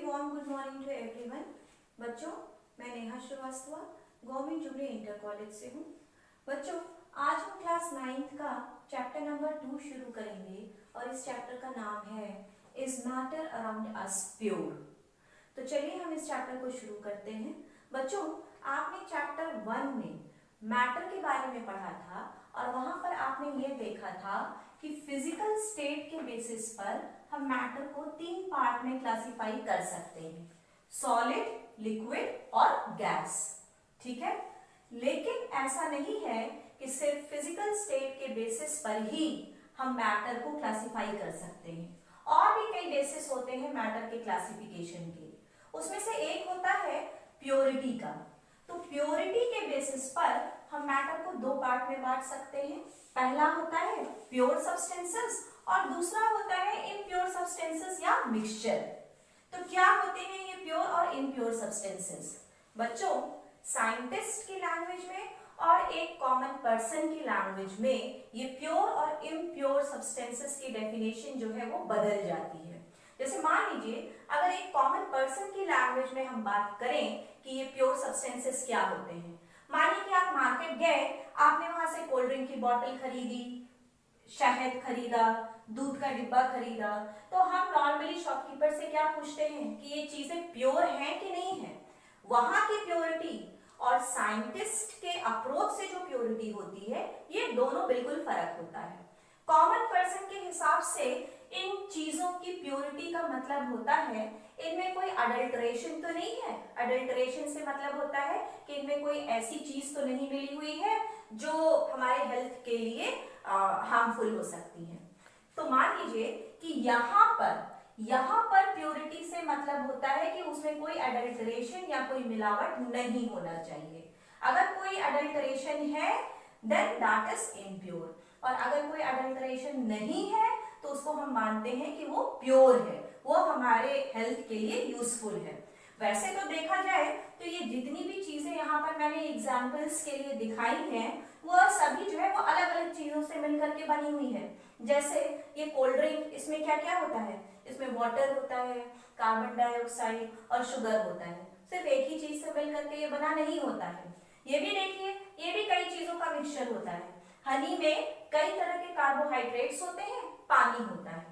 Warm good morning to everyone. बच्चों, मैं Neha Srivastava government Jubilee inter college से हूँ। बच्चों, आज हम क्लास 9th का चैप्टर नंबर 2 शुरू करेंगे और इस चैप्टर का नाम है is matter around us pure. तो चलिए हम इस चैप्टर को शुरू करते हैं। बच्चों, आपने चैप्टर 1 में मैटर के बारे में पढ़ा था और वहां पर आपने ये देखा था कि फिजिकल स्टेट के बेसिस पर हम मैटर को 3 पार्ट में क्लासिफाई कर सकते हैं, सॉलिड, लिक्विड और गैस। ठीक है, लेकिन ऐसा नहीं है कि सिर्फ फिजिकल स्टेट के बेसिस पर ही हम मैटर को क्लासिफाई कर सकते हैं, और भी कई बेसिस होते हैं मैटर के क्लासिफिकेशन के। उसमें से एक होता है प्योरिटी का। तो प्योरिटी के बेसिस पर हम मैटर को 2 पार्ट में बांट सकते हैं। पहला होता है प्योर सब्सटेंसेस और दूसरा होता है इम्प्योर सब्सटेंसेस या मिक्सचर। तो क्या होते हैं ये प्योर और इम्प्योर सब्सटेंसेस? बच्चों, साइंटिस्ट की लैंग्वेज में और एक कॉमन पर्सन की लैंग्वेज में ये प्योर और इम्प्योर सब्सटेंसेस की डेफिनेशन जो है वो बदल जाती है। जैसे मान लीजिए, अगर एक कॉमन पर्सन की लैंग्वेज में हम बात करें कि ये प्योर सब्सटेंसेस क्या होते हैं। मानिए कि आप मार्केट गए, आपने वहां से कोल्ड ड्रिंक की बोतल खरीदी, शहद खरीदा, दूध का डिब्बा खरीदा, तो हम नॉर्मली शॉपकीपर से क्या पूछते हैं कि ये चीजें प्योर हैं कि नहीं है। वहां की प्योरिटी और साइंटिस्ट के अप्रोच से जो प्योरिटी होती है, ये दोनों बिल्कुल फर्क होता है। कॉमन पर्सन के हिसाब से इन चीजों की प्योरिटी का मतलब होता है इनमें कोई अडल्टरेशन तो नहीं है। अडल्टरेशन से मतलब होता है कि इनमें कोई ऐसी चीज तो नहीं मिली हुई है जो हमारे हेल्थ के लिए हार्मफुल हो सकती है। तो मान लीजिए कि यहाँ पर प्योरिटी से मतलब होता है कि उसमें कोई अडल्टरेशन या कोई मिलावट नहीं होना चाहिए। अगर कोई अडल्टरेशन है देन दैट इज इम्प्योर, और अगर कोई अडल्टरेशन नहीं है तो उसको हम मानते हैं कि वो प्योर है, वो हमारे हेल्थ के लिए यूजफुल है। वैसे तो देखा जाए तो ये जितनी भी चीजें यहाँ पर मैंने एग्जाम्पल्स के लिए दिखाई हैं, वो सभी जो है वो अलग अलग चीजों से मिलकर के बनी हुई है। जैसे ये कोल्ड ड्रिंक, इसमें क्या क्या होता है? इसमें वाटर होता है, कार्बन डाइऑक्साइड और शुगर होता है। सिर्फ एक ही चीज से मिलकर के ये बना नहीं होता है। ये भी देखिए, ये भी कई चीजों का मिक्सचर होता है। हनी में कई तरह के कार्बोहाइड्रेट्स होते हैं, पानी होता है,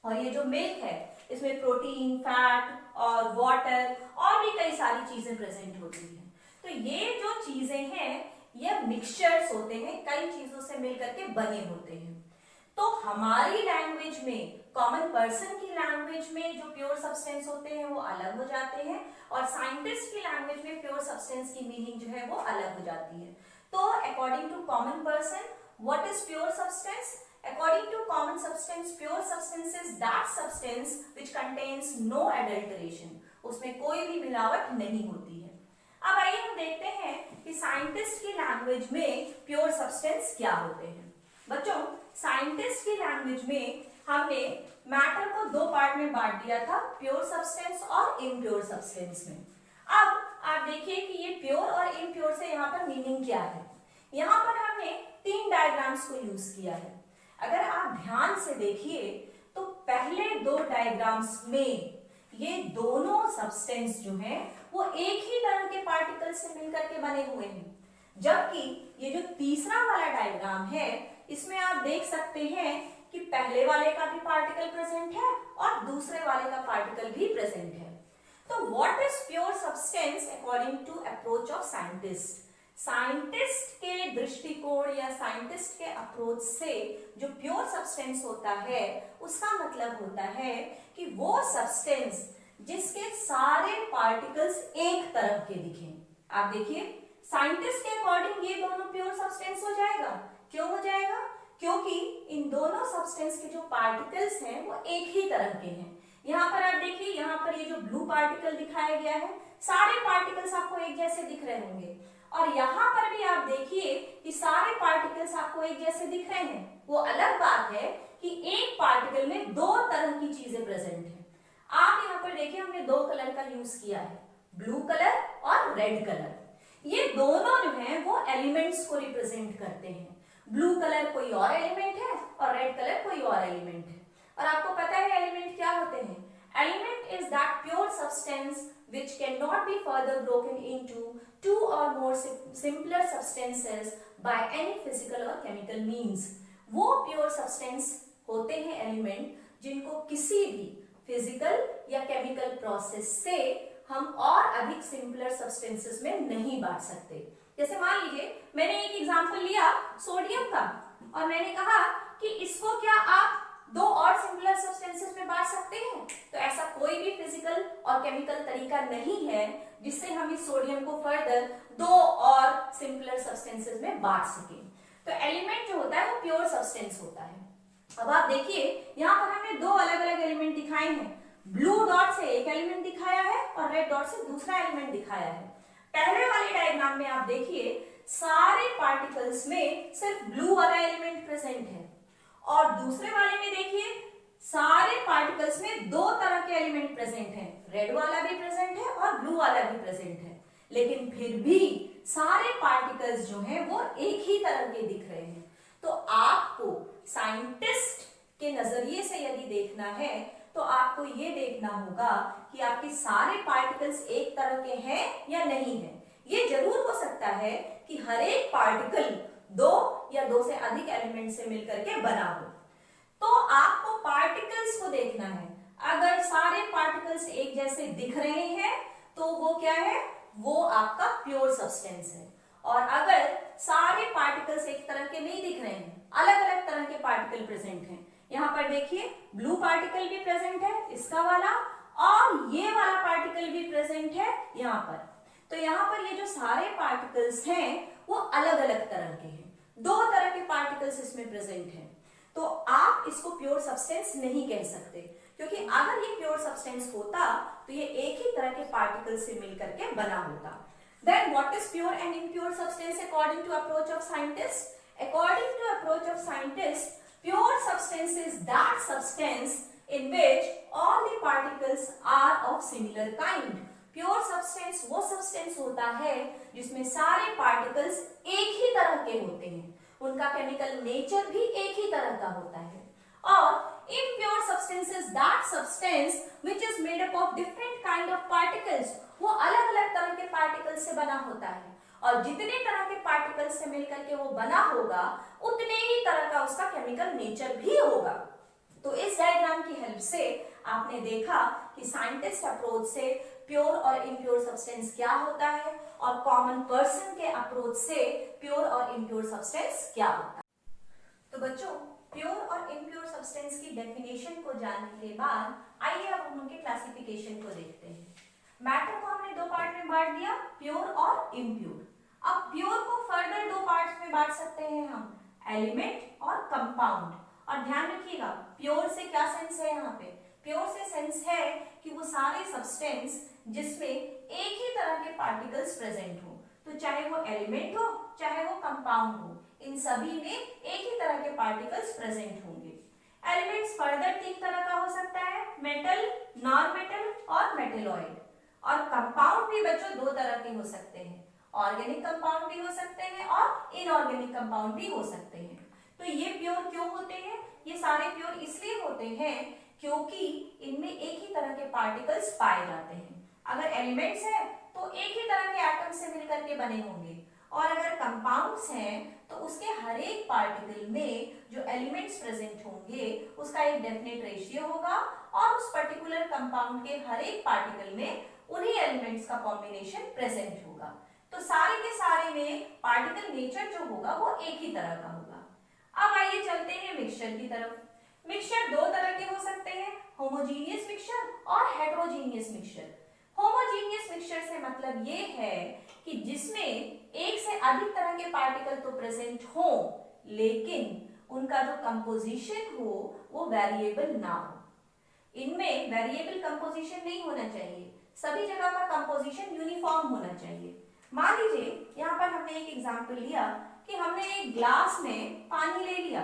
और ये जो मिल्क है इसमें प्रोटीन, फैट और वाटर और भी कई सारी चीजें प्रेजेंट होती हैं। तो ये जो चीजें हैं ये मिक्सचर्स होते हैं, कई चीजों से मिलकर के बने होते हैं। तो हमारी लैंग्वेज में, कॉमन पर्सन की लैंग्वेज में जो प्योर सब्सटेंस होते हैं वो अलग हो जाते हैं, और साइंटिस्ट की लैंग्वेज में प्योर सब्सटेंस की मीनिंग जो है वो अलग हो जाती है। तो according to common person, what is pure substance? According to common substance, pure substance is that substance which contains no adulteration. उसमें कोई भी मिलावट नहीं होती है। अब आइए हम देखते हैं कि साइंटिस्ट की लैंग्वेज में प्योर सब्सटेंस क्या होते हैं। बच्चों, साइंटिस्ट की लैंग्वेज में हमने मैटर को 2 पार्ट में बांट दिया था, प्योर सब्सटेंस और इम्प्योर सब्सटेंस में। अब आप देखिए कि ये प्योर और इम्प्योर से यहाँ पर मीनिंग क्या है। यहाँ पर हमने 3 डायग्राम्स को यूज किया है। अगर आप ध्यान से देखिए तो पहले 2 डायग्राम्स में ये दोनों सब्सटेंस जो हैं वो एक ही तरह के पार्टिकल से मिलकर के बने हुए हैं, जबकि ये जो तीसरा वाला डायग्राम है इसमें आप देख सकते हैं कि पहले वाले का भी पार्टिकल प्रेजेंट है और दूसरे वाले का पार्टिकल भी प्रेजेंट है। तो what is pure substance according to approach of scientist? Scientist के दृष्टिकोण या साइंटिस्ट के अप्रोच से जो प्योर सब्सटेंस होता है उसका मतलब होता है कि वो सब्सटेंस जिसके सारे पार्टिकल्स एक तरह के दिखें। आप देखिए, साइंटिस्ट के अकॉर्डिंग ये दोनों प्योर सब्सटेंस हो जाएगा। क्यों हो जाएगा? क्योंकि इन दोनों सब्सटेंस के जो पार्टिकल्स हैं वो एक ही तरह के हैं। यहाँ पर आप देखिए, यहाँ पर ये जो ब्लू पार्टिकल दिखाया गया है, सारे पार्टिकल्स आपको एक जैसे दिख रहे होंगे, और यहाँ पर भी आप देखिए कि सारे पार्टिकल्स आपको एक जैसे दिख रहे हैं। वो अलग बात है कि एक पार्टिकल में 2 तरह की चीजें प्रेजेंट हैं। आप यहाँ पर देखिए, हमने 2 कलर का यूज किया है, ब्लू कलर और रेड कलर। ये दोनों जो हैं वो एलिमेंट्स को रिप्रेजेंट करते हैं। ब्लू कलर कोई और एलिमेंट है और रेड कलर कोई और एलिमेंट है। और आपको पता है एलिमेंट क्या होते हैं? Element is that pure substance which cannot be further broken into two or more simpler substances by any physical or chemical means. वो pure substance होते हैं एलिमेंट जिनको किसी भी फिजिकल या केमिकल प्रोसेस से हम और अधिक सिंपलर सब्सटेंसेस में नहीं बांट सकते। जैसे मान लीजिए मैंने एक एग्जांपल लिया सोडियम का और मैंने कहा कि इसको क्या आप दो और सिंपलर सब्सटेंसेस में बांट सकते हैं, तो ऐसा कोई भी फिजिकल और केमिकल तरीका नहीं है जिससे हम इस सोडियम को फर्दर दो और सिंपलर सब्सटेंसेस में बांट सकें। तो एलिमेंट जो होता है वो प्योर सब्सटेंस होता है। अब आप देखिए यहाँ पर हमें दो अलग अलग एलिमेंट दिखाए हैं, ब्लू डॉट से एक एलिमेंट दिखाया है और रेड डॉट से दूसरा एलिमेंट दिखाया है। पहले वाले डायग्राम में आप देखिए सारे पार्टिकल्स में सिर्फ ब्लू वाला एलिमेंट प्रेजेंट है और दूसरे वाले में देखिए सारे पार्टिकल्स में दो तरह के एलिमेंट प्रेजेंट हैं, रेड वाला भी प्रेजेंट है और ब्लू वाला भी प्रेजेंट है, लेकिन फिर भी सारे पार्टिकल्स जो हैं वो एक ही तरह के दिख रहे हैं। तो आपको साइंटिस्ट के नजरिए से यदि देखना है तो आपको ये देखना होगा कि आपके सारे पार्टिकल्स एक तरह के हैं या नहीं है। ये जरूर हो सकता है कि हर एक पार्टिकल दो या दो से अधिक एलिमेंट से मिलकर के बना हो। तो आपको पार्टिकल्स को देखना है, अगर सारे पार्टिकल्स एक जैसे दिख रहे हैं तो वो क्या है, वो आपका प्योर सब्सटेंस है। और अगर सारे पार्टिकल्स एक तरह के नहीं दिख रहे हैं, अलग अलग तरह के पार्टिकल प्रेजेंट हैं, यहाँ पर देखिए ब्लू पार्टिकल भी प्रेजेंट है इसका वाला और ये वाला पार्टिकल भी प्रेजेंट है यहाँ पर, तो यहाँ पर ये जो सारे पार्टिकल्स हैं वो अलग अलग तरह के हैं, दो तरह के पार्टिकल्स इसमें प्रेजेंट हैं। तो आप इसको प्योर सब्सटेंस नहीं कह सकते, क्योंकि अगर ये प्योर सब्सटेंस होता तो ये एक ही तरह के पार्टिकल से मिलकर के बना होता। Then what is pure and impure substance according to approach of scientists? According to approach of scientists, pure substance is that substance in which all the particles are of similar kind. Pure substance वो substance होता है जिसमें सारे particles एक ही तरह के होते हैं, उनका chemical nature भी एक ही तरह का होता है। और impure substance is that substance which is made up of different kind of particles, वो अलग अलग तरह के पार्टिकल्स से बना होता है और जितने तरह के पार्टिकल्स से मिलकर के वो बना होगा उतने ही तरह का उसका केमिकल नेचर भी होगा। तो इस डायग्राम की हेल्प से आपने देखा कि साइंटिस्ट अप्रोच से प्योर और इम्प्योर सब्सटेंस क्या होता है और कॉमन पर्सन के अप्रोच से प्योर और इम्प्योर सब्सटेंस क्या होता है। तो बच्चों, प्योर और इम्प्योर सब्सटेंस की डेफिनेशन को जानने के बाद आइए अब हम उनके क्लासिफिकेशन को देखते हैं। मैटर को हमने दो पार्ट में बांट दिया, प्योर और इम्प्योर। अब प्योर को फर्दर दो पार्ट्स में बांट सकते हैं हम, एलिमेंट और कंपाउंड। और ध्यान रखिएगा प्योर से क्या सेंस है, यहाँ पे प्योर से सेंस है कि वो सारे सब्सटेंस जिसमें एक ही तरह के पार्टिकल्स प्रेजेंट हो, तो चाहे वो एलिमेंट हो चाहे वो कंपाउंड हो, इन सभी में एक ही तरह के पार्टिकल्स प्रेजेंट होंगे। एलिमेंट्स फर्दर तीन तरह का हो सकता है, मेटल, नॉन मेटल और मेटेलॉइड। और कंपाउंड भी बच्चों दो तरह के हो सकते हैं, ऑर्गेनिक कंपाउंड भी हो सकते हैं और इनऑर्गेनिक कंपाउंड भी हो सकते हैं। तो ये प्योर क्यों होते हैं, ये सारे प्योर इसलिए होते हैं क्योंकि इनमें एक ही तरह के पार्टिकल्स पाए जाते हैं। अगर एलिमेंट्स हैं तो एक ही तरह के एटम से मिलकर के बने होंगे, और अगर कंपाउंड्स हैं तो उसके हर एक पार्टिकल में जो एलिमेंट्स प्रेजेंट होंगे उसका एक डेफिनेट रेशियो होगा और उस पर्टिकुलर कंपाउंड के हर एक पार्टिकल में उन्हीं एलिमेंट्स का कॉम्बिनेशन प्रेजेंट होगा। तो सारे के सारे में पार्टिकल नेचर जो होगा वो एक ही तरह का होगा। अब आइए चलते हैं मिक्सचर की तरफ। मिक्सचर दो तरह के हो सकते हैं, होमोजीनियस मिक्सचर और हेटेरोजीनियस मिक्सचर। होमोजीनियस मिक्सचर से मतलब ये है कि जिसमें एक से अधिक तरह के पार्टिकल तो प्रेजेंट हो लेकिन उनका जो कंपोजिशन हो वो वेरिएबल ना हो। इनमें वेरिएबल कंपोजिशन नहीं होना चाहिए, सभी जगह का कंपोजिशन यूनिफॉर्म होना चाहिए। मान लीजिए यहाँ पर हमने एक एग्जांपल लिया कि हमने एक ग्लास में पानी ले लिया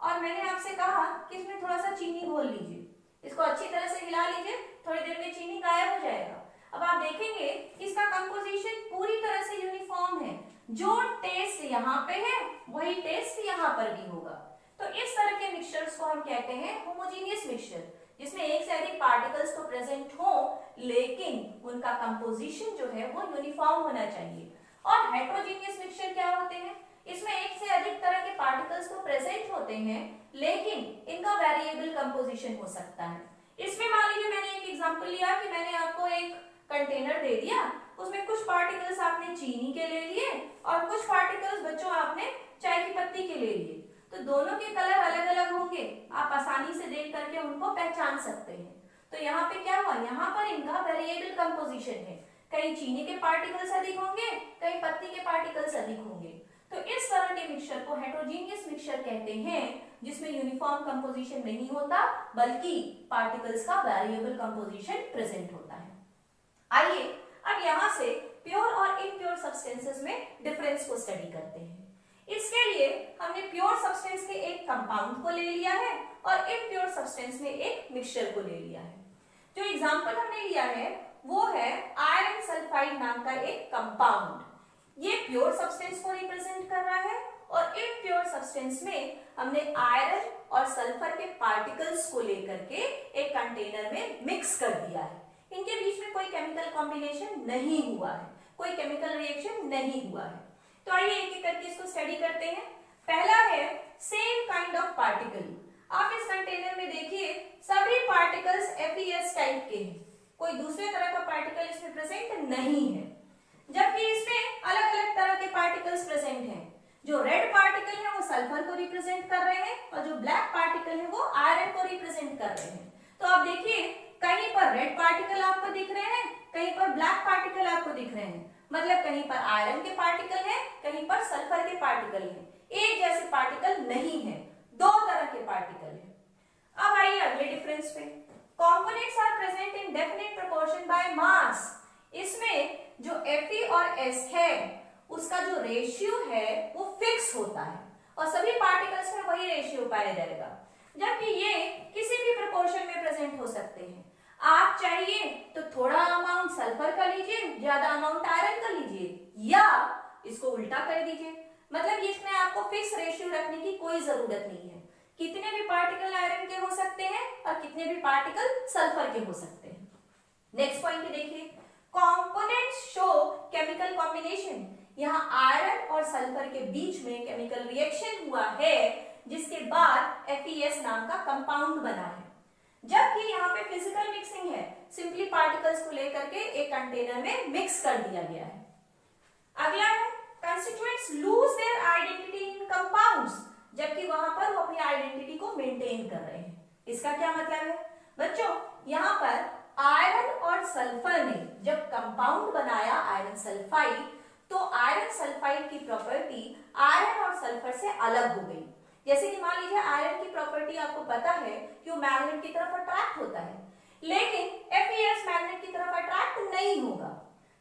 और मैंने आपसे कहा कि इसमें थोड़ा सा चीनी घोल लीजिए, इसको अच्छी तरह से हिला लीजिए, थोड़ी देर में चीनी गायब हो जाएगा। अब आप देखेंगे इसका कंपोजिशन पूरी तरह से यूनिफॉर्म है, जो टेस्ट यहाँ पे है वही टेस्ट यहाँ पर भी होगा। तो इस तरह के मिक्सचर्स को हम कहते हैं होमोजीनियस मिक्सचर। जिसमें एक से अधिक पार्टिकल्स तो प्रेजेंट हो लेकिन उनका कंपोजिशन जो है वो यूनिफॉर्म होना चाहिए। और हेट्रोजीनियस मिक्सचर क्या होते हैं? इसमें एक से अधिक तरह के पार्टिकल्स तो प्रेजेंट होते हैं लेकिन इनका वेरिएबल कंपोजिशन हो सकता है। इसमें मान लीजिए मैंने एक एग्जांपल लिया कि मैंने आपको एक कंटेनर दे दिया, उसमें कुछ पार्टिकल्स आपने चीनी के ले लिए और कुछ पार्टिकल्स बच्चों आपने चाय की पत्ती के ले लिए, तो दोनों के कलर अलग अलग होंगे, आप आसानी से देख करके उनको पहचान सकते हैं। तो यहाँ पे क्या हुआ, यहाँ पर इनका वेरिएबल कंपोजिशन है, कहीं चीनी के पार्टिकल्स अधिक होंगे, कहीं पत्ती के पार्टिकल्स अधिक होंगे। तो इस तरह के मिक्सचर को हेट्रोजीनियस मिक्सचर कहते हैं, जिसमें यूनिफॉर्म कंपोजिशन नहीं होता बल्कि पार्टिकल्स का वेरिएबल कंपोजिशन प्रेजेंट होता है। आइए अब यहाँ से प्योर और इम्प्योर सब्सटेंसेस में डिफरेंस को स्टडी करते हैं। इसके लिए हमने प्योर सब्सटेंस के एक कंपाउंड को ले लिया है और इम्प्योर सब्सटेंस में एक मिक्सचर को ले लिया है। जो एग्जांपल हमने लिया है वो है आयरन सल्फाइड नाम का एक कंपाउंड। ये प्योर सब्सटेंस को रिप्रेजेंट कर रहा है और इम्प्योर सब्सटेंस में हमने आयरन और सल्फर के पार्टिकल्स को लेकर के एक कंटेनर में मिक्स कर दिया है। इनके बीच में कोई केमिकल कॉम्बिनेशन नहीं हुआ है, कोई केमिकल रिएक्शन नहीं हुआ है। तो आइए एक एक करके इसको स्टडी करते हैं। पहला है सेम काइंड ऑफ पार्टिकल। आप इस कंटेनर में देखिए सभी पार्टिकल्स FeS टाइप के हैं, कोई दूसरे तरह का पार्टिकल इसमें प्रेजेंट नहीं है, जबकि इसमें अलग अलग तरह के पार्टिकल्स प्रेजेंट हैं। जो रेड पार्टिकल है वो सल्फर को रिप्रेजेंट कर रहे हैं और जो ब्लैक पार्टिकल है वो आयरन को रिप्रेजेंट कर रहे हैं। तो आप देखिए कहीं पर रेड पार्टिकल आपको दिख रहे हैं, कहीं पर ब्लैक पार्टिकल आपको दिख रहे हैं, मतलब कहीं पर आयरन के पार्टिकल हैं, कहीं पर सल्फर के पार्टिकल हैं। एक जैसे पार्टिकल नहीं है, दो तरह के पार्टिकल हैं। अब आइए अगले डिफरेंस पे। Components are present in definite proportion by mass. इसमें जो Fe और S है उसका जो रेशियो है वो फिक्स होता है और सभी पार्टिकल्स में वही रेशियो पाया जाएगा, जबकि ये किसी भी प्रोपोर्शन में प्रेजेंट हो सकते हैं। आप चाहिए तो थोड़ा अमाउंट सल्फर का लीजिए, ज्यादा अमाउंट आयरन का लीजिए, या इसको उल्टा कर दीजिए। मतलब इसमें आपको फिक्स रेशियो रखने की कोई जरूरत नहीं है। कितने भी पार्टिकल आयरन के हो सकते हैं और कितने भी पार्टिकल सल्फर के हो सकते हैं। नेक्स्ट पॉइंट देखिए, कंपोनेंट्स शो केमिकल कॉम्बिनेशन। यहाँ आयरन और सल्फर के बीच में केमिकल रिएक्शन हुआ है जिसके बाद FeS नाम का कंपाउंड बना है, जबकि यहाँ पे फिजिकल मिक्सिंग है, सिंपली पार्टिकल्स को लेकर के एक कंटेनर में मिक्स कर दिया गया है। अगला है constituents lose their identity in compounds, जबकि वहां पर वो अपनी आइडेंटिटी को मेंटेन कर रहे हैं। इसका क्या मतलब है बच्चों, यहाँ पर आयरन और सल्फर ने जब कंपाउंड बनाया आयरन सल्फाइड, तो आयरन सल्फाइड की प्रॉपर्टी आयरन और सल्फर से अलग हो गई। जैसे कि मान लीजिए आयरन की प्रॉपर्टी आपको पता है कि वो मैग्नेट की तरफ अट्रैक्ट होता है, लेकिन FeS मैग्नेट की तरफ अट्रैक्ट नहीं होगा।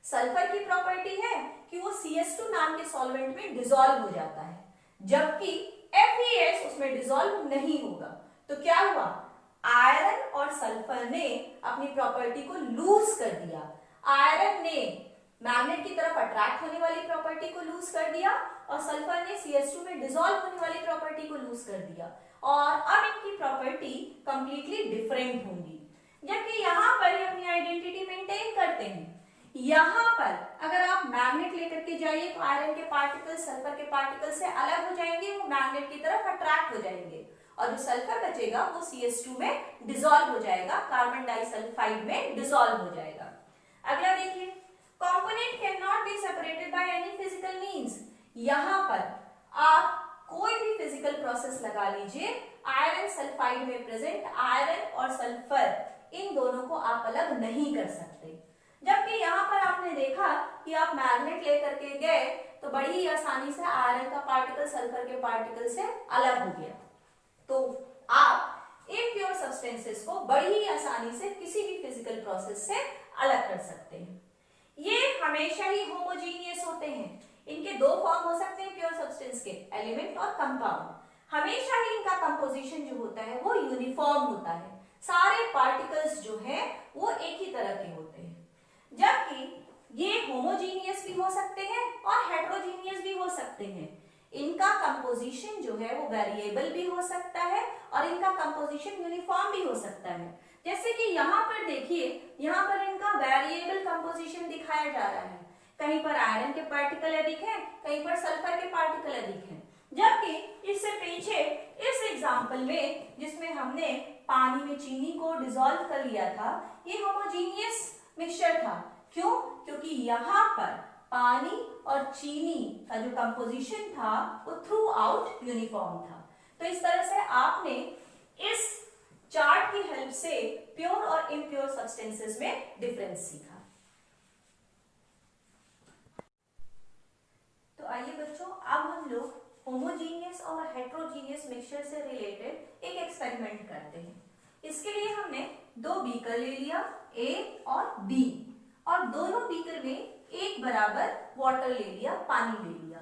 सल्फर की प्रॉपर्टी है कि वो CS2 नाम के सॉल्वेंट में डिसॉल्व हो जाता है, जबकि FeS उसमें डिसॉल्व नहीं होगा। तो क्या हुआ, आयरन और सल्फर ने अपनी प्रॉपर्टी को लूज कर दिया। आयरन ने मैग्नेट की तरफ अट्रैक्ट होने वाली प्रॉपर्टी को लूज कर दिया और सल्फर ने CS2 में डिसॉल्व होने वाली प्रॉपर्टी को लूज कर दिया, और अब इनकी प्रॉपर्टी कंप्लीटली डिफरेंट होंगी। जबकि यहाँ पर ये अपनी आइडेंटिटी मेंटेन करते हैं। यहाँ पर अगर आप मैग्नेट लेकर के जाइए तो आयरन के पार्टिकल सल्फर के पार्टिकल से अलग हो जाएंगे, वो मैग्नेट की तरफ अट्रैक्ट हो जाएंगे, और जो सल्फर बचेगा वो CS2 में डिसॉल्व हो जाएगा, कार्बन डाइसल्फाइड में डिसॉल्व हो जाएगा। अगला देखिए, component can not be separated by any physical means. यहाँ पर आप कोई भी फिजिकल प्रोसेस लगा लीजिए, आयरन सल्फाइड में प्रेजेंट आयरन और सल्फर इन दोनों को आप अलग नहीं कर सकते। जबकि यहाँ पर आपने देखा कि आप मैग्नेट लेकर के गए तो बड़ी ही आसानी से आयरन का पार्टिकल सल्फर के पार्टिकल से अलग हो गया। तो आप इम्प्योर सब्सटेंसेस को बड़ी ही आसानी से किसी भी फिजिकल प्रोसेस से अलग कर सकते हैं। ये हमेशा ही होमोजीनियस होते हैं। इनके दो फॉर्म हो सकते हैं प्योर सब्सटेंस के, एलिमेंट और कंपाउंड। हमेशा ही इनका कंपोजिशन जो होता है वो यूनिफॉर्म होता है, सारे पार्टिकल्स जो हैं वो एक ही तरह के होते हैं। जबकि ये होमोजीनियस भी हो सकते हैं और हेट्रोजीनियस भी हो सकते हैं। इनका कंपोजिशन जो है वो वेरिएबल भी हो सकता है और इनका कंपोजिशन यूनिफॉर्म भी हो सकता है। जैसे कि यहाँ पर देखिए, यहाँ पर इनका वेरिएबल कंपोजिशन दिखाया जा रहा है। कहीं पर आयरन के पार्टिकल अधिक हैं, कहीं पर सल्फर के पार्टिकल अधिक हैं। जबकि इससे पीछे इस एग्जाम्पल में जिसमें हमने पानी में चीनी को डिसॉल्व कर लिया था, ये होमोजीनियस मिक्सचर था। क्यों? क्योंकि यहाँ पर पानी और चीनी का जो कंपोजिशन था वो थ्रू आउट यूनिफॉर्म था। तो इस तरह से आपने इस चार्ट की हेल्प से प्योर और इम्प्योर सब्सटेंसेस में डिफरेंस सीखा। तो आइए बच्चों, अब हम लोग होमोजीनियस और हेट्रोजीनियस मिक्सचर से रिलेटेड एक एक्सपेरिमेंट करते हैं। इसके लिए हमने दो बीकर ले लिया, ए और बी, और दोनों बीकर में एक बराबर वाटर ले लिया, पानी ले लिया।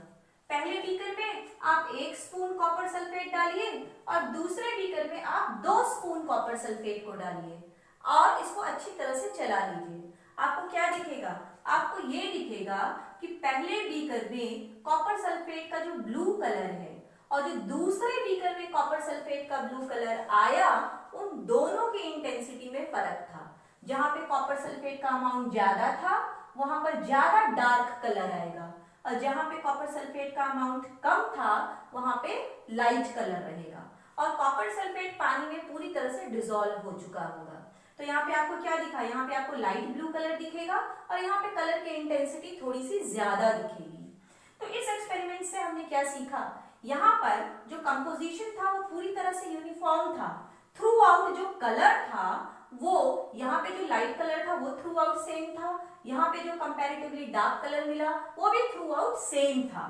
पहले बीकर में आप 1 स्पून कॉपर सल्फेट डालिए और दूसरे बीकर में आप 2 स्पून कॉपर सल्फेट को डालिए और इसको अच्छी तरह से चला लीजिए। आपको क्या दिखेगा? आपको ये दिखेगा कि पहले बीकर में कॉपर सल्फेट का जो ब्लू कलर है और जो दूसरे बीकर में कॉपर सल्फेट का ब्लू कलर आया, उन दोनों की इंटेंसिटी में फर्क था। जहां पे कॉपर सल्फेट का अमाउंट ज्यादा था वहां पर ज्यादा डार्क कलर आएगा, और जहां पे कॉपर सल्फेट का अमाउंट कम था वहां पे लाइट कलर रहेगा। और कॉपर सल्फेट पानी में पूरी तरह से डिसॉल्व हो चुका होगा। तो यहाँ पे आपको क्या दिखा? यहाँ पे आपको लाइट ब्लू कलर दिखेगा और यहाँ पे कलर की इंटेंसिटी थोड़ी सी ज्यादा दिखेगी। तो इस एक्सपेरिमेंट से हमने क्या सीखा? यहाँ पर जो कंपोजिशन था वो पूरी तरह से यूनिफॉर्म था। थ्रू आउट जो कलर था वो, यहाँ पे जो लाइट कलर था वो थ्रू आउट सेम था, यहाँ पे जो कंपैरेटिवली डार्क कलर मिला वो भी थ्रू आउट सेम था।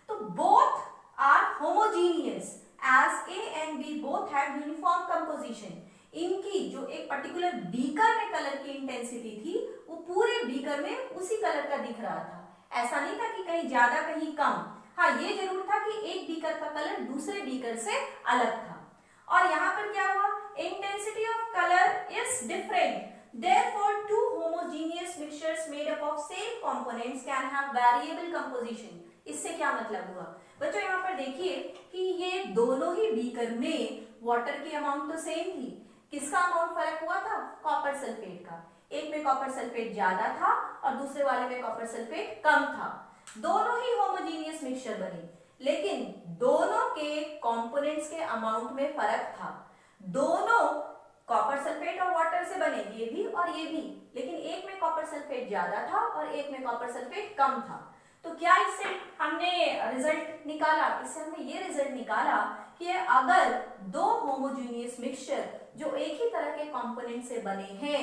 तो both are homogeneous as A and B both have uniform composition. इनकी जो एक पर्टिकुलर बीकर में कलर की इंटेंसिटी थी वो पूरे बीकर में उसी कलर का दिख रहा था। ऐसा नहीं था कि कहीं ज्यादा कहीं कम। हाँ, ये जरूर था कि एक बीकर का कलर दूसरे बीकर से अलग था। और यहाँ पर क्या हुआ? Intensity of colour is different, therefore two homogeneous mixtures made up of same components can have variable composition। इससे क्या मतलब हुआ बच्चों? यहाँ पर देखिए कि ये दोनों ही बीकर में वाटर की अमाउंट तो सेम थी। किसका अमाउंट फर्क हुआ था? कॉपर सल्फेट का। एक में कॉपर सल्फेट ज्यादा था और दूसरे वाले में कॉपर सल्फेट कम था। दोनों ही होमोजीनियस मिक्सचर बने, लेकिन दोनों के कंपोनेंट्स के अमाउंट में फर्क था। दोनों कॉपर सल्फेट और वाटर से बने, ये भी और ये भी, लेकिन एक में कॉपर सल्फेट ज्यादा था और एक में कॉपर सल्फेट कम था। तो क्या इससे हमने रिजल्ट निकाला? इससे हमने ये रिजल्ट निकाला कि अगर दो होमोजीनियस मिक्सचर जो एक ही तरह के कंपोनेंट से बने हैं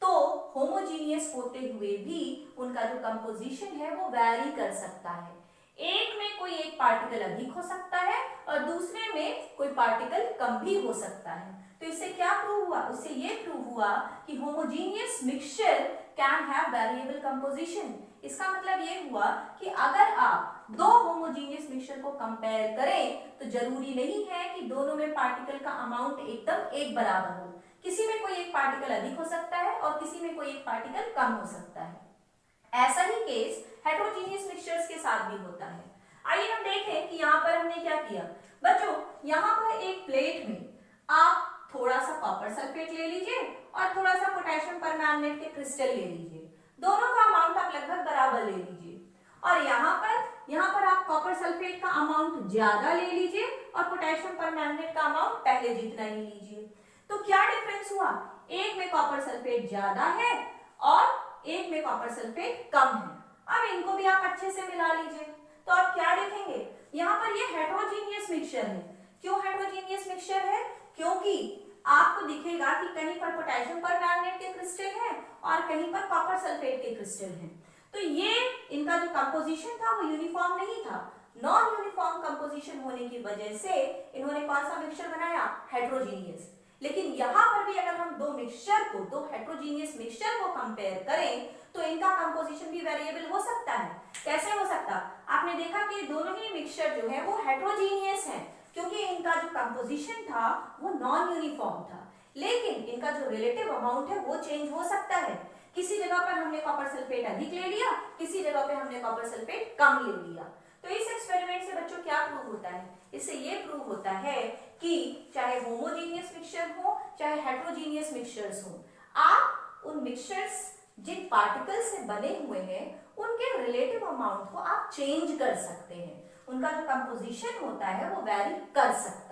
तो होमोजीनियस होते हुए भी उनका जो कंपोजिशन है वो वैरी कर सकता है। एक में कोई एक पार्टिकल अधिक हो सकता है और दूसरे में कोई पार्टिकल कम भी हो सकता है। तो इससे क्या प्रूव हुआ? उससे ये प्रूव हुआ कि homogeneous mixture can have variable composition. इसका मतलब ये हुआ कि अगर आप दो होमोजीनियस मिक्सचर को कंपेयर करें तो जरूरी नहीं है कि दोनों में पार्टिकल का अमाउंट एकदम एक बराबर हो। किसी में कोई एक पार्टिकल अधिक हो सकता है और किसी में कोई एक पार्टिकल कम हो सकता है। ऐसा ही केस हेटेरोजीनियस मिक्सचर्स के साथ भी होता है। आइए हम देखें कि यहाँ पर हमने क्या किया। बच्चों, यहाँ पर एक प्लेट में आप थोड़ा सा कॉपर सल्फेट ले लीजिए और थोड़ा सा पोटेशियम परमैंगनेट के क्रिस्टल ले लीजिए। दोनों का अमाउंट आप लगभग बराबर ले लीजिए। और यहाँ पर आप कॉपर सल्फेट का अमाउंट ज्यादा ले लीजिए और पोटेशियम परमैंगनेट का अमाउंट पहले जितना ही लीजिए। तो क्या डिफरेंस हुआ? एक में कॉपर सल्फेट ज्यादा है और एक में कॉपर सल्फेट कम है। अब इनको भी आप अच्छे से मिला लीजिए तो आप क्या देखेंगे? यहाँ पर ये हेटेरोजीनियस मिक्सचर है। क्यों हेटेरोजीनियस मिक्सचर है? क्योंकि आपको दिखेगा कि कहीं पर पोटेशियम परमैंगनेट के क्रिस्टल हैं और कहीं पर कॉपर सल्फेट के क्रिस्टल हैं। तो ये इनका जो कंपोजिशन था वो यूनिफॉर्म नहीं था। नॉन यूनिफॉर्म कंपोजिशन होने की वजह से इन्होंने कौन सा मिक्सचर बनाया? हेटेरोजीनियस। लेकिन यहाँ पर भी अगर हम दो मिक्सचर को, दो हेटेरोजीनियस मिक्सचर को कंपेयर करें तो इनका कंपोजिशन भी वेरिएबल हो सकता है। कैसे हो सकता? आपने देखा कि दोनों ही मिक्सचर जो है वो हेटेरोजीनियस है क्योंकि इनका जो कंपोजिशन था वो नॉन यूनिफॉर्म था, लेकिन इनका जो रिलेटिव अमाउंट है वो चेंज हो सकता है। किसी जगह पर हमने कॉपर सल्फेट अधिक ले लिया, किसी जगह पे हमने कॉपर सल्फेट कम ले लिया। तो इस एक्सपेरिमेंट से बच्चों क्या प्रूव होता है? इससे ये प्रूव होता है कि चाहे होमोजीनियस मिक्सचर हो चाहे हेट्रोजीनियस मिक्सचर्स हो, आप उन मिक्सचर्स जिन पार्टिकल्स से बने हुए हैं उनके रिलेटिव अमाउंट को आप चेंज कर सकते हैं, उनका जो कंपोजिशन होता है वो वैरी कर सकता है।